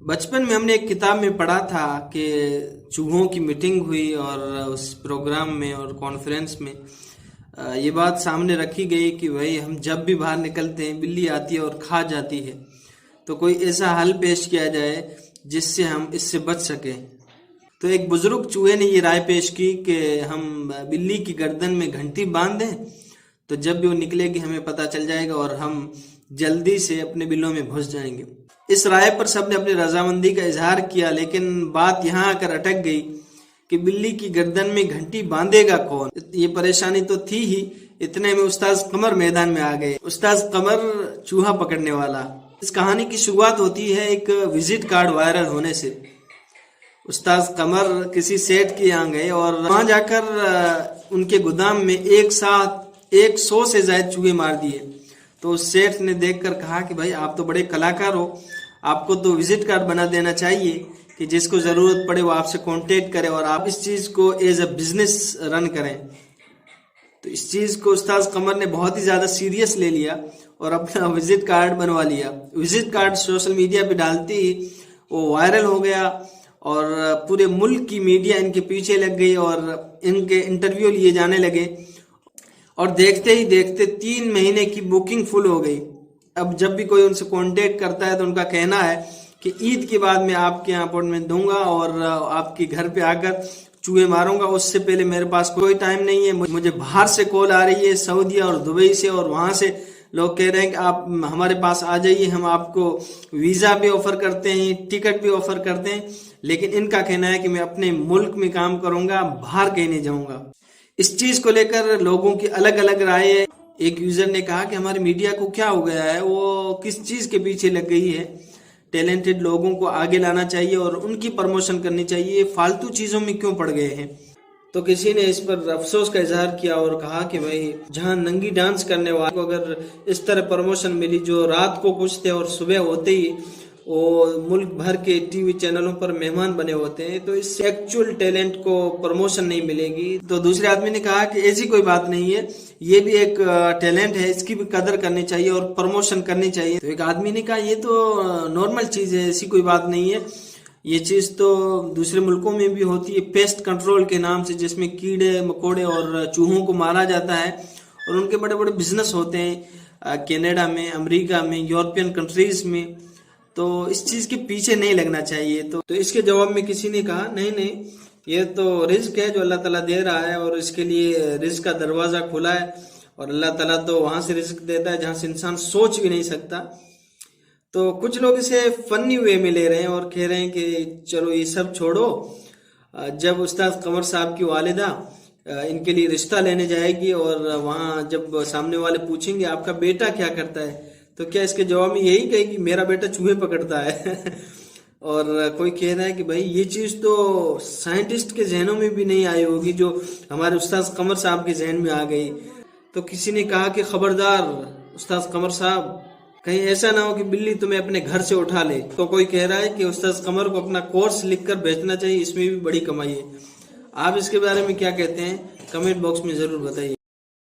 बचपन में हमने एक किताब में पढ़ा था कि चूहों की मीटिंग हुई और उस प्रोग्राम में और कॉन्फ्रेंस में ये बात सामने रखी गई कि भाई हम जब भी बाहर निकलते हैं बिल्ली आती है और खा जाती है, तो कोई ऐसा हल पेश किया जाए जिससे हम इससे बच सकें। तो एक बुजुर्ग चूहे ने ये राय पेश की कि हम बिल्ली की गर्दन में घंटी बांध दें, तो जब भी वो निकलेगी हमें पता चल जाएगा और हम जल्दी से अपने बिलों में घुस जाएंगे। इस राय पर सबने अपनी रजामंदी का इजहार किया, लेकिन बात यहाँ आकर अटक गई कि बिल्ली की गर्दन में घंटी बांधेगा कौन। ये परेशानी तो थी ही, इतने में उस्ताद कमर मैदान में आ गए। उस्ताद कमर चूहा पकड़ने वाला। इस कहानी की शुरुआत होती है एक विजिट कार्ड वायरल होने से। उस्ताद कमर किसी सेठ के यहाँ गए और वहां जाकर उनके गोदाम में एक साथ 100 से ज्यादा चूहे मार दिए। तो उस सेठ ने देखकर कहा कि भाई आप तो बड़े कलाकार हो, आपको तो विजिट कार्ड बना देना चाहिए कि जिसको जरूरत पड़े वो आपसे कांटेक्ट करे और आप इस चीज को एज अ बिजनेस रन करें। तो इस चीज को उस्ताद कमर ने बहुत ही ज्यादा सीरियस ले लिया और अपना विजिट कार्ड बनवा लिया। विजिट कार्ड सोशल मीडिया पे डालते ही वो वायरल हो गया और पूरे मुल्क की मीडिया इनके पीछे लग गई और इनके इंटरव्यू लिए जाने लगे और देखते ही देखते 3 महीने की बुकिंग फुल हो गई। अब जब भी कोई उनसे कांटेक्ट करता है तो उनका कहना है कि ईद के बाद मैं आपके यहाँ अपॉइंटमेंट दूंगा और आपके घर पे आकर चूहे मारूंगा, उससे पहले मेरे पास कोई टाइम नहीं है। मुझे बाहर से कॉल आ रही है, सऊदी और दुबई से, और वहां से लोग कह रहे हैं कि आप हमारे पास आ जाइए, हम आपको वीजा भी ऑफर करते हैं, टिकट भी ऑफर करते हैं। लेकिन इनका कहना है कि मैं अपने मुल्क में काम करूंगा, बाहर कहीं नहीं जाऊंगा। इस चीज को लेकर लोगों की अलग अलग राय है। एक यूजर ने कहा कि हमारी मीडिया को क्या हो गया है, वो किस चीज के पीछे लग गई है। टैलेंटेड लोगों को आगे लाना चाहिए और उनकी प्रमोशन करनी चाहिए, फालतू चीजों में क्यों पड़ गए हैं। तो किसी ने इस पर अफसोस का इजहार किया और कहा कि भाई जहां नंगी डांस करने वाले को अगर इस तरह प्रमोशन मिली, जो रात को कुछ थे और सुबह होते ही वो मुल्क भर के टीवी चैनलों पर मेहमान बने होते हैं, तो इस एक्चुअल टैलेंट को प्रमोशन नहीं मिलेगी। तो दूसरे आदमी ने कहा कि ऐसी कोई बात नहीं है, ये भी एक टैलेंट है, इसकी भी कदर करनी चाहिए और प्रमोशन करनी चाहिए। तो एक आदमी ने कहा ये तो नॉर्मल चीज है, ऐसी कोई बात नहीं है, ये चीज तो दूसरे मुल्कों में भी होती है पेस्ट कंट्रोल के नाम से, जिसमें कीड़े मकोड़े और चूहों को मारा जाता है और उनके बड़े बड़े बिजनेस होते हैं कनाडा में, अमेरिका में, यूरोपियन कंट्रीज में। तो इस चीज के पीछे नहीं लगना चाहिए। तो इसके जवाब में किसी ने कहा नहीं नहीं, ये तो रिस्क है जो अल्लाह ताला दे रहा है और इसके लिए रिस्क का दरवाजा खुला है और अल्लाह ताला तो वहां से रिस्क देता है जहां से इंसान सोच भी नहीं सकता। तो कुछ लोग इसे फनी वे में ले रहे हैं और कह रहे हैं कि चलो ये सब छोड़ो, जब उस्ताद कमर साहब की वालिदा इनके लिए रिश्ता लेने जाएगी और वहां जब सामने वाले पूछेंगे आपका बेटा क्या करता है, तो क्या इसके जवाब में यही कहेगी मेरा बेटा चूहे पकड़ता है। और कोई कह रहा है कि भाई ये चीज तो साइंटिस्ट के जहनों में भी नहीं आई होगी जो हमारे उस्ताद कमर साहब के जहन में आ गई। तो किसी ने कहा कि खबरदार उस्ताद कमर साहब, कहीं ऐसा ना हो कि बिल्ली तुम्हें अपने घर से उठा ले। तो कोई कह रहा है कि उस्ताद कमर को अपना कोर्स लिखकर बेचना चाहिए, इसमें भी बड़ी कमाई है। आप इसके बारे में क्या कहते हैं, कमेंट बॉक्स में जरूर बताइए।